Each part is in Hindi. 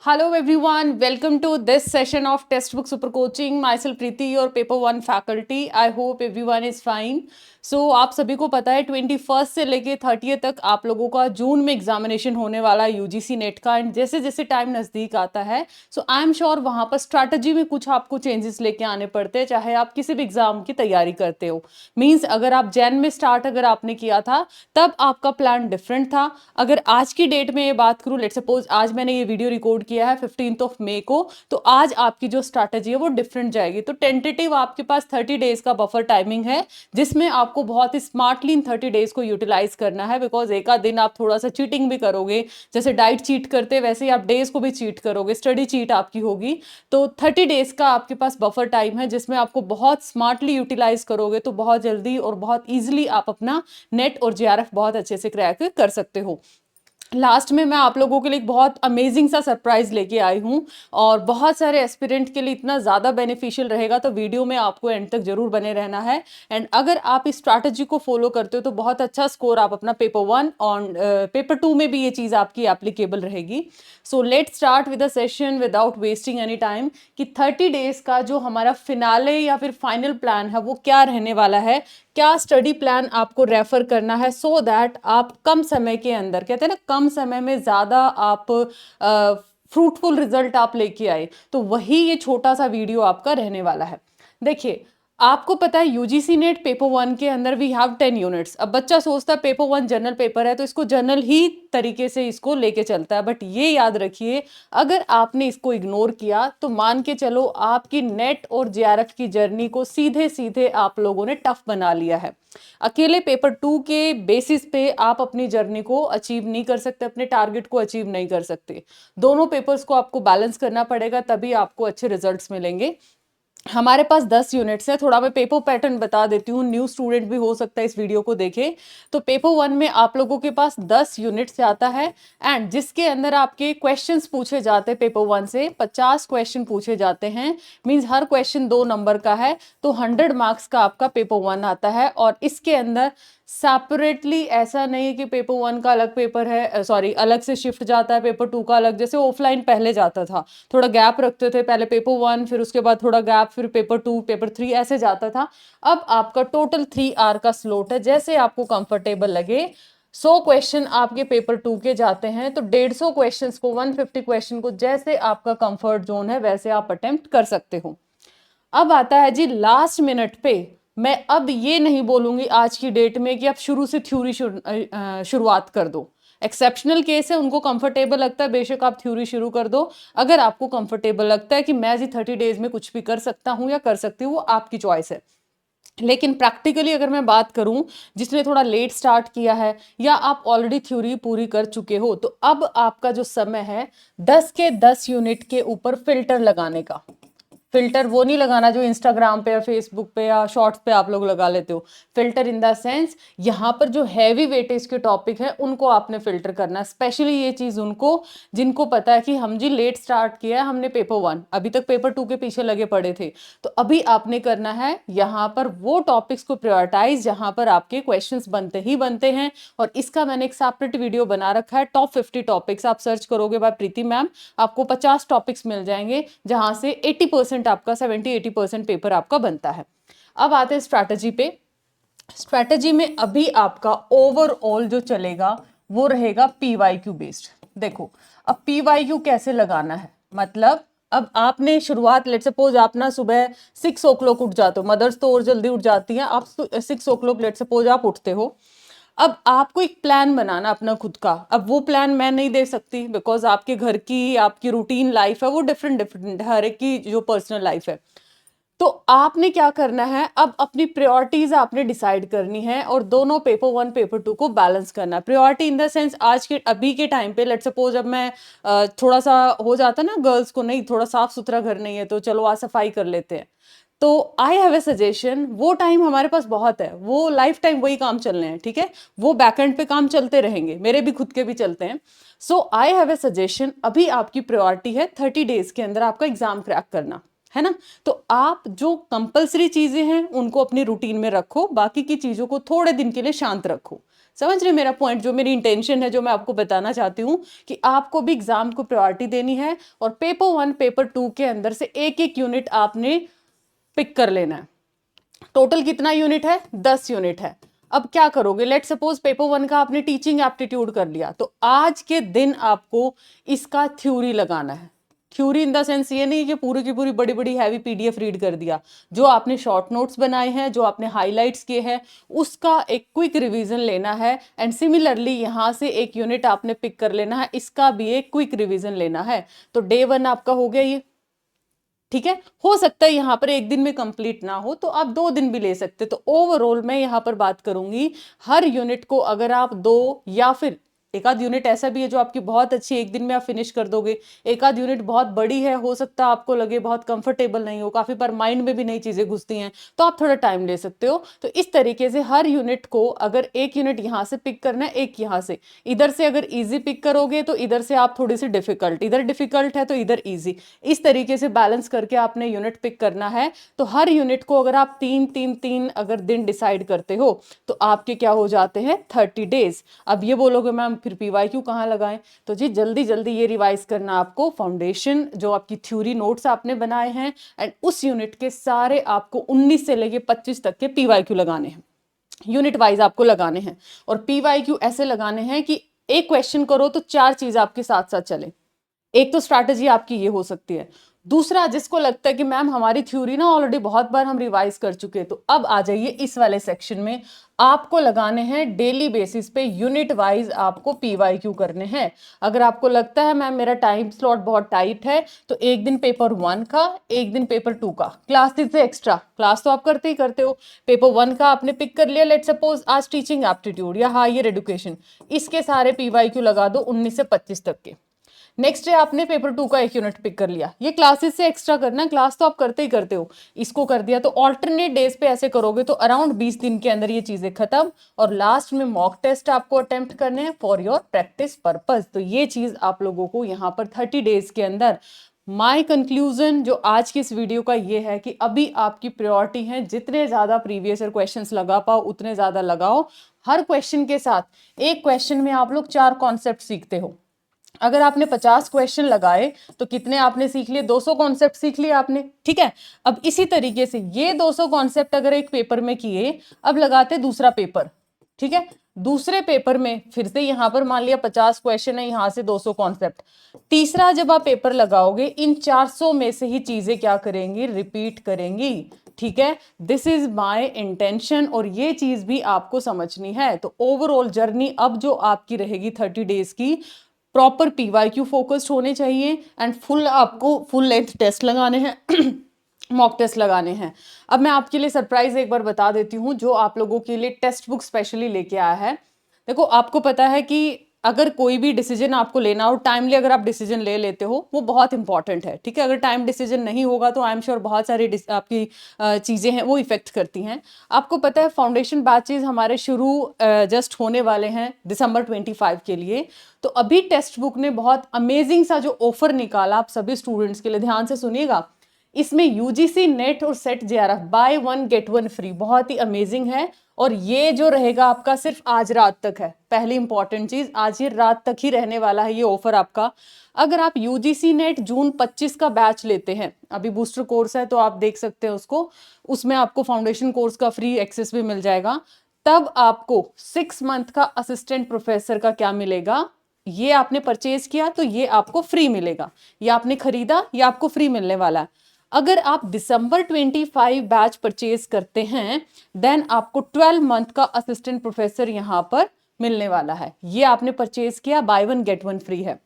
Hello everyone, welcome to this session of Textbook Super Coaching. Myself Preeti, your paper 1 faculty. I hope everyone is fine. आप सभी को पता है 21 से लेके 30 तक आप लोगों का जून में एग्जामिनेशन होने वाला है यूजीसी नेट का। एंड जैसे जैसे टाइम नज़दीक आता है आई एम श्योर वहाँ पर स्ट्रैटेजी में कुछ आपको चेंजेस लेके आने पड़ते हैं, चाहे आप किसी भी एग्जाम की तैयारी करते हो। मीन्स अगर आप जैन में स्टार्ट अगर आपने किया था तब आपका प्लान डिफरेंट था। अगर आज की डेट में ये बात करूँ, लेट सपोज आज मैंने ये वीडियो रिकॉर्ड किया है 15 मई को, तो आज आपकी जो स्ट्रैटेजी है वो डिफरेंट जाएगी। तो टेंटेटिव आपके पास 30 डेज का बफर टाइमिंग है, जिसमें आपको बहुत ही स्मार्टली इन 30 डेज को यूटिलाइज करना है। बिकॉज एक आध दिन आप थोड़ा सा चीटिंग भी करोगे, जैसे डाइट चीट करते वैसे ही आप डेज को भी चीट करोगे, स्टडी चीट आपकी होगी। तो 30 डेज का आपके पास बफर टाइम है, जिसमें आपको बहुत स्मार्टली यूटिलाइज करोगे तो बहुत जल्दी और बहुत ईजिली आप अपना नेट और जेआरएफ बहुत अच्छे से क्रैक कर सकते हो। लास्ट में मैं आप लोगों के लिए बहुत अमेजिंग सा सरप्राइज लेके आई हूँ और बहुत सारे एस्पिरेंट के लिए इतना ज़्यादा बेनिफिशियल रहेगा, तो वीडियो में आपको एंड तक जरूर बने रहना है। एंड अगर आप इस स्ट्रैटेजी को फॉलो करते हो तो बहुत अच्छा स्कोर आप अपना पेपर 1 और पेपर 2 में भी ये चीज़ आपकी एप्लीकेबल रहेगी। So let start with a session without wasting any time कि 30 डेज का जो हमारा फिनाले या फिर फाइनल प्लान है वो क्या रहने वाला है, क्या स्टडी प्लान आपको रेफर करना है, सो दैट आप कम समय के अंदर, कहते हैं ना कम समय में ज़्यादा आप फ्रूटफुल रिजल्ट आप लेके आए। तो वही ये छोटा सा वीडियो आपका रहने वाला है। देखिए, आपको पता है यूजीसी नेट पेपर 1 के अंदर वी हैव 10 यूनिट्स। अब बच्चा सोचता है पेपर 1 जनरल पेपर है तो इसको जनरल ही तरीके से इसको लेके चलता है, बट ये याद रखिए अगर आपने इसको इग्नोर किया तो मान के चलो आपकी नेट और जेआरएफ की जर्नी को सीधे सीधे आप लोगों ने टफ बना लिया है। अकेले पेपर 2 के बेसिस पे आप अपनी जर्नी को अचीव नहीं कर सकते, अपने टारगेट को अचीव नहीं कर सकते। दोनों पेपर्स को आपको बैलेंस करना पड़ेगा, तभी आपको अच्छे रिजल्ट्स मिलेंगे। हमारे पास 10 यूनिट्स है। थोड़ा मैं पेपर पैटर्न बता देती हूँ, न्यू स्टूडेंट भी हो सकता है इस वीडियो को देखे। तो पेपर 1 में आप लोगों के पास 10 यूनिट्स आता है एंड जिसके अंदर आपके क्वेश्चंस पूछे जाते हैं। पेपर 1 से 50 क्वेश्चन पूछे जाते हैं, मींस हर क्वेश्चन 2 नंबर का है, तो 100 मार्क्स का आपका पेपर 1 आता है। और इसके अंदर सेपरेटली ऐसा नहीं है कि पेपर 1 का अलग पेपर है, सॉरी अलग से शिफ्ट जाता है, पेपर 2 का अलग, जैसे ऑफलाइन पहले जाता था, थोड़ा गैप रखते थे, पहले पेपर 1 फिर उसके बाद थोड़ा गैप, फिर पेपर 2 पेपर 3 ऐसे जाता था। अब आपका टोटल 3 आवर का स्लॉट है, जैसे आपको कंफर्टेबल लगे। 100 क्वेश्चन आपके पेपर 2 के जाते हैं, तो 150 क्वेश्चन को 150 क्वेश्चन को जैसे आपका कंफर्ट जोन है वैसे आप अटेम्प्ट कर सकते हो। अब आता है जी लास्ट मिनट पे, मैं अब ये नहीं बोलूंगी आज की डेट में कि आप शुरू से थ्योरी शुरुआत कर दो। एक्सेप्शनल केस है, उनको कंफर्टेबल लगता है बेशक आप थ्योरी शुरू कर दो। अगर आपको कंफर्टेबल लगता है कि मैं जी 30 डेज में कुछ भी कर सकता हूं या कर सकती हूँ, वो आपकी चॉइस है। लेकिन प्रैक्टिकली अगर मैं बात करूं, जिसने थोड़ा लेट स्टार्ट किया है या आप ऑलरेडी थ्योरी पूरी कर चुके हो, तो अब आपका जो समय है 10 के 10 यूनिट के ऊपर फिल्टर लगाने का। फिल्टर वो नहीं लगाना जो इंस्टाग्राम पे या फेसबुक पे या शॉर्ट्स पे आप लोग लगा लेते हो। फिल्टर इन द सेंस यहाँ पर जो हैवी वेटेज के टॉपिक है उनको आपने फिल्टर करना है। स्पेशली ये चीज उनको जिनको पता है कि हम जी लेट स्टार्ट किया है, हमने पेपर 1 अभी तक पेपर 2 के पीछे लगे पड़े थे, तो अभी आपने करना है यहाँ पर वो टॉपिक्स को प्रायोरिटाइज जहां पर आपके क्वेश्चंस बनते ही बनते हैं। और इसका मैंने एक सेपरेट वीडियो बना रखा है, टॉप 50 टॉपिक्स। आप सर्च करोगे बाय प्रीति मैम, आपको 50 टॉपिक्स मिल जाएंगे, जहां से 80% आपका 70-80% पेपर आपका बनता है। अब आते हैं स्ट्रैटेजी पे। स्ट्रैटेजी में अभी आपका ओवरऑल जो चलेगा वो रहेगा पीवाईक्यू बेस्ड। देखो अब पीवाईक्यू कैसे लगाना है, मतलब अब आपने शुरुआत, लेट सपोज आप ना सुबह 6 ओ क्लॉक उठ जाते हो, मदर्स तो और जल्दी उठ जाती हैं, आप 6 ओ क्लॉक लेट सपोज आप उठते हो। अब आपको एक प्लान बनाना अपना खुद का। अब वो प्लान मैं नहीं दे सकती, बिकॉज आपके घर की आपकी रूटीन लाइफ है वो डिफरेंट डिफरेंट है, हर एक की जो पर्सनल लाइफ है। तो आपने क्या करना है, अब अपनी प्रायोरिटीज आपने डिसाइड करनी है और दोनों पेपर 1 पेपर 2 को बैलेंस करना है। प्रायोरिटी इन द सेंस आज के अभी के टाइम पे, लेट सपोज अब मैं थोड़ा सा हो जाता ना गर्ल्स को, नहीं थोड़ा साफ सुथरा घर नहीं है तो चलो आज सफाई कर लेते हैं, तो आई हैव ए सजेशन। वो टाइम हमारे पास बहुत है, वो लाइफ टाइम वही काम चलने हैं, ठीक है, वो बैकएंड पे काम चलते रहेंगे, मेरे भी खुद के भी चलते हैं। सो आई हैव ए सजेशन, अभी आपकी प्रायोरिटी है 30 डेज के अंदर आपका एग्जाम क्रैक करना है ना। तो आप जो कंपलसरी चीजें हैं उनको अपनी रूटीन में रखो, बाकी की चीजों को थोड़े दिन के लिए शांत रखो। समझ रहे मेरा पॉइंट, जो मेरी इंटेंशन है, जो मैं आपको बताना चाहती हूँ कि आपको भी एग्जाम को प्रायोरिटी देनी है और पेपर 1 पेपर 2 के अंदर से एक एक यूनिट आपने पिक कर लेना है। टोटल कितना यूनिट है? 10 यूनिट है। अब क्या करोगे, लेट सपोज पेपर 1 का आपने टीचिंग एप्टीट्यूड कर लिया, तो आज के दिन आपको इसका थ्योरी लगाना है। थ्योरी इन द सेंस ये नहीं कि पूरी की पूरी बड़ी बड़ी हैवी पीडीएफ रीड कर दिया, जो आपने शॉर्ट नोट्स बनाए हैं, जो आपने हाईलाइट्स किए हैं, उसका एक क्विक रिवीजन लेना है। एंड सिमिलरली यहाँ से एक यूनिट आपने पिक कर लेना है, इसका भी एक क्विक रिवीजन लेना है। तो डे 1 आपका हो गया ये, ठीक है। हो सकता है यहाँ पर एक दिन में कंप्लीट ना हो तो आप 2 दिन भी ले सकते। तो ओवरऑल मैं यहाँ पर बात करूंगी, हर यूनिट को अगर आप 2 या फिर एक आध यूनिट ऐसा भी है जो आपकी बहुत अच्छी एक दिन में आप फिनिश कर दोगे, एक आध यूनिट बहुत बड़ी है, हो सकता है आपको लगे बहुत कंफर्टेबल नहीं हो, काफी बार माइंड में भी नई चीजें घुसती हैं, तो आप थोड़ा टाइम ले सकते हो। तो इस तरीके से हर यूनिट को अगर एक यूनिट यहाँ से पिक करना है, एक यहाँ से, इधर से अगर इजी पिक करोगे तो इधर से आप थोड़ी सी डिफिकल्ट, इधर डिफिकल्ट है तो इधर इजी, इस तरीके से बैलेंस करके आपने यूनिट पिक करना है। तो हर यूनिट को अगर आप 3-3-3 अगर दिन डिसाइड करते हो तो आपके क्या हो जाते हैं 30 डेज। अब ये बोलोगे मैम फिर पीवाईक्यू कहाँ लगाएं, तो जी जल्दी जल्दी ये रिवाइज करना आपको, फाउंडेशन जो आपकी थ्योरी नोट्स आपने बनाए हैं एंड उस यूनिट के सारे आपको 19 से लेके 25 तक के पीवाईक्यू लगाने हैं, यूनिट वाइज आपको लगाने हैं। और पीवाईक्यू ऐसे लगाने हैं कि एक क्वेश्चन करो तो 4 चीज आपके साथ साथ चले। एक तो स्ट्रैटेजी आपकी ये हो सकती है। दूसरा, जिसको लगता है कि मैम हमारी थ्योरी ना ऑलरेडी बहुत बार हम रिवाइज कर चुके हैं, तो अब आ जाइए इस वाले सेक्शन में, आपको लगाने हैं डेली बेसिस पे यूनिट वाइज आपको पीवाईक्यू करने हैं। अगर आपको लगता है मैम मेरा टाइम स्लॉट बहुत टाइट है, तो एक दिन पेपर 1 का, एक दिन पेपर 2 का, क्लासेस से एक्स्ट्रा, क्लास तो आप करते ही करते हो, पेपर 1 का आपने पिक कर लिया, लेट सपोज आज टीचिंग एप्टीट्यूड या हायर एजुकेशन, इसके सारे पीवाईक्यू लगा दो 19 से 25 तक के। नेक्स्ट डे आपने पेपर 2 का एक यूनिट पिक कर लिया, ये क्लासेस से एक्स्ट्रा करना है, क्लास तो आप करते ही करते हो, इसको कर दिया। तो ऑल्टरनेट डेज पे ऐसे करोगे तो अराउंड 20 दिन के अंदर ये चीजें खत्म। और लास्ट में मॉक टेस्ट आपको अटेम्प्ट करने हैं फॉर योर प्रैक्टिस पर्पज। तो ये चीज आप लोगों को यहाँ पर 30 डेज के अंदर, माई कंक्लूजन जो आज की इस वीडियो का ये है कि अभी आपकी प्रायोरिटी है जितने ज्यादा प्रीवियस ईयर क्वेश्चंस लगा पाओ उतने ज्यादा लगाओ। हर क्वेश्चन के साथ एक क्वेश्चन में आप लोग 4 कॉन्सेप्ट सीखते हो। अगर आपने 50 क्वेश्चन लगाए तो कितने आपने सीख लिए? 200 कॉन्सेप्ट सीख लिए आपने, ठीक है। अब इसी तरीके से ये 200 कॉन्सेप्ट अगर एक पेपर में किए, अब लगाते दूसरा पेपर, ठीक है। दूसरे पेपर में फिर से यहां पर मान लिया 50 क्वेश्चन है, यहां से 200 कॉन्सेप्ट। तीसरा जब आप पेपर लगाओगे, इन 400 में से ही चीजें क्या करेंगी? रिपीट करेंगी, ठीक है। दिस इज माय इंटेंशन और ये चीज भी आपको समझनी है। तो ओवरऑल जर्नी अब जो आपकी रहेगी 30 डेज की, प्रॉपर पीवाईक्यू फोकस्ड होने चाहिए एंड फुल आपको फुल लेंथ टेस्ट लगाने हैं मॉक टेस्ट लगाने हैं। अब मैं आपके लिए सरप्राइज एक बार बता देती हूँ, जो आप लोगों के लिए टेक्स्ट बुक स्पेशली लेके आया है। देखो आपको पता है कि अगर कोई भी डिसीजन आपको लेना हो, टाइमली अगर आप डिसीजन ले लेते हो, वो बहुत इंपॉर्टेंट है, ठीक है। अगर टाइम डिसीजन नहीं होगा तो आई एम श्योर बहुत सारी आपकी चीज़ें हैं वो इफेक्ट करती हैं। आपको पता है फाउंडेशन बैचेज हमारे शुरू जस्ट होने वाले हैं दिसंबर 25 के लिए। तो अभी टेक्स्ट बुक ने बहुत अमेजिंग सा जो ऑफर निकाला आप सभी स्टूडेंट्स के लिए, ध्यान से सुनिएगा। इसमें यूजीसी नेट और SET JRF buy 1 get 1 free, बहुत ही अमेजिंग है। और ये जो रहेगा आपका सिर्फ आज रात तक है। पहली इंपॉर्टेंट चीज, आज ये रात तक ही रहने वाला है ये ऑफर आपका। अगर आप यूजीसी नेट जून 25 का बैच लेते हैं, अभी बूस्टर कोर्स है तो आप देख सकते हैं उसको, उसमें आपको फाउंडेशन कोर्स का फ्री एक्सेस भी मिल जाएगा। तब आपको 6 मंथ का असिस्टेंट प्रोफेसर का क्या मिलेगा? ये आपने परचेज किया तो ये आपको फ्री मिलेगा, ये आपने खरीदा ये आपको फ्री मिलने वाला है। अगर आप दिसंबर 25 बैच परचेज करते हैं, देन आपको 12 मंथ का असिस्टेंट प्रोफेसर यहां पर मिलने वाला है। ये आपने परचेज किया, बाय 1 गेट 1 फ्री है।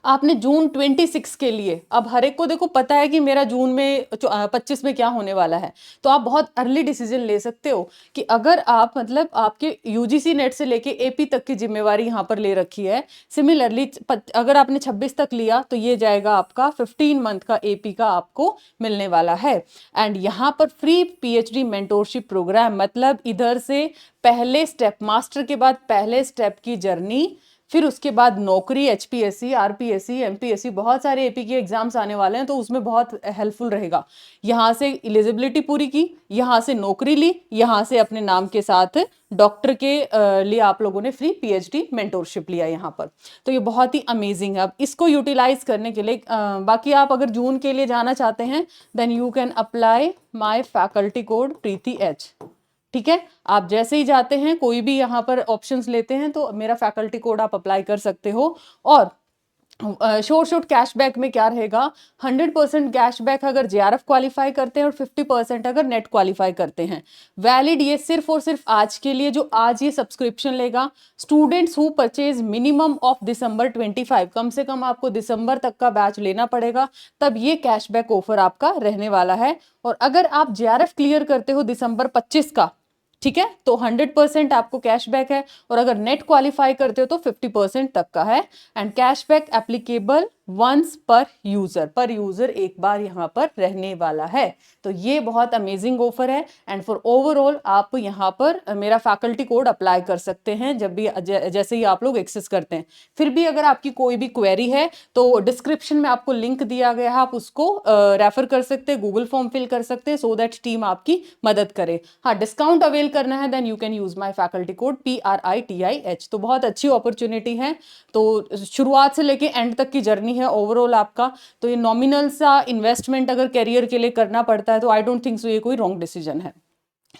आपने जून 26 के लिए, अब हर एक को देखो पता है कि मेरा जून में 25 में क्या होने वाला है, तो आप बहुत अर्ली डिसीजन ले सकते हो कि अगर आप मतलब आपके यूजीसी नेट से लेके एपी तक की जिम्मेवारी यहाँ पर ले रखी है। सिमिलरली अगर आपने 26 तक लिया तो ये जाएगा आपका 15 मंथ का एपी का आपको मिलने वाला है। एंड यहाँ पर फ्री पीएचडी मेंटोरशिप प्रोग्राम, मतलब इधर से पहले स्टेप, मास्टर के बाद पहले स्टेप की जर्नी फिर उसके बाद नौकरी, HPSC, RPSC, MPSC, बहुत सारे AP के एग्जाम्स आने वाले हैं, तो उसमें बहुत हेल्पफुल रहेगा। यहाँ से एलिजिबिलिटी पूरी की, यहाँ से नौकरी ली, यहाँ से अपने नाम के साथ डॉक्टर के लिए आप लोगों ने फ्री PhD मेंटोरशिप लिया यहाँ पर। तो ये बहुत ही अमेजिंग है। अब इसको यूटिलाइज करने के लिए बाकी आप अगर जून के लिए जाना चाहते हैं then you can apply my faculty code Preeti H। ठीक है, आप जैसे ही जाते हैं कोई भी यहाँ पर ऑप्शंस लेते हैं तो मेरा फैकल्टी कोड आप अप्लाई कर सकते हो। और शॉर्ट कैशबैक में क्या रहेगा, 100% कैशबैक अगर JRF क्वालिफाई करते हैं और 50% अगर नेट क्वालिफाई करते हैं। वैलिड ये सिर्फ और सिर्फ आज के लिए, जो आज ये सब्सक्रिप्शन लेगा। Students who purchase minimum of December 25, कम से कम आपको दिसंबर तक का बैच लेना पड़ेगा, तब ये कैशबैक ऑफर आपका रहने वाला है। और अगर आप JRF क्लियर करते हो December 25 का, ठीक है, तो 100% आपको कैशबैक है। और अगर नेट क्वालिफाई करते हो तो 50% तक का है। एंड कैशबैक एप्लीकेबल वंस पर यूजर एक बार यहाँ पर रहने वाला है। तो ये बहुत अमेजिंग ऑफर है। एंड फॉर ओवरऑल आप यहाँ पर मेरा फैकल्टी कोड अप्लाई कर सकते हैं जब भी जैसे ही आप लोग एक्सेस करते हैं। फिर भी अगर आपकी कोई भी क्वेरी है तो डिस्क्रिप्शन में आपको लिंक दिया गया है, आप उसको रेफर कर सकते हैं, गूगल फॉर्म फिल कर सकते हैं, सो दैट टीम आपकी मदद करे। हाँ, डिस्काउंट अवेल करना है then you can use my faculty code PRITIH। तो बहुत अच्छी अपॉर्चुनिटी है। तो शुरुआत से लेके एंड तक की जर्नी है ओवरऑल आपका। तो ये नॉमिनल सा इन्वेस्टमेंट अगर करियर के लिए करना पड़ता है तो आई डोंट थिंक सो ये कोई रॉन्ग डिसीजन है।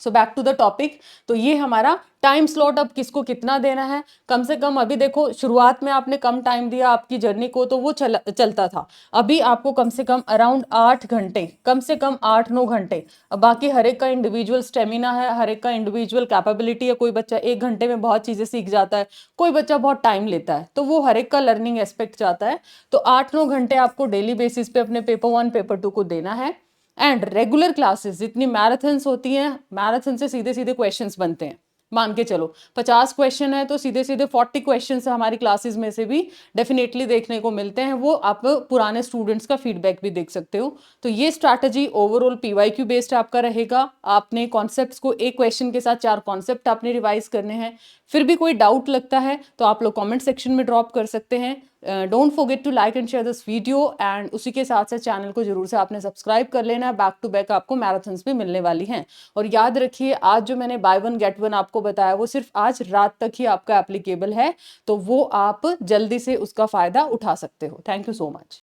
So back to the topic. तो ये हमारा टाइम स्लॉट अब किसको कितना देना है, कम से कम अभी देखो शुरुआत में आपने कम टाइम दिया आपकी जर्नी को तो वो चलता था। अभी आपको कम से कम अराउंड 8 घंटे, कम से कम 8-9 घंटे। अब बाकी हर एक का इंडिविजुअल स्टेमिना है, हर एक का इंडिविजुअल कैपेबिलिटी है। कोई बच्चा 1 घंटे में बहुत चीजें सीख जाता है, कोई बच्चा बहुत टाइम लेता है, तो वो हर एक का लर्निंग एस्पेक्ट जाता है। तो 8-9 घंटे आपको डेली बेसिस पे अपने पेपर 1 पेपर 2 को देना है। एंड रेगुलर क्लासेस जितनी मैराथन्स होती हैं, मैराथन से सीधे सीधे क्वेश्चंस बनते हैं। मान के चलो 50 क्वेश्चन है तो सीधे सीधे 40 क्वेश्चन हमारी क्लासेस में से भी डेफिनेटली देखने को मिलते हैं। वो आप पुराने स्टूडेंट्स का फीडबैक भी देख सकते हो। तो ये स्ट्रैटेजी ओवरऑल PYQ बेस्ड आपका रहेगा। आपने कॉन्सेप्ट्स को एक क्वेश्चन के साथ 4 कॉन्सेप्ट आपने रिवाइज करने हैं। फिर भी कोई डाउट लगता है तो आप लोग कॉमेंट सेक्शन में ड्रॉप कर सकते हैं। Don't forget to like and share this video. एंड उसी के साथ साथ चैनल को जरूर से आपने सब्सक्राइब कर लेना है। बैक टू बैक आपको मैराथन्स भी मिलने वाली हैं। और याद रखिए आज जो मैंने बाय 1 गेट 1 आपको बताया वो सिर्फ आज रात तक ही आपका एप्लीकेबल है, तो वो आप जल्दी से उसका फायदा उठा सकते हो। Thank you so much.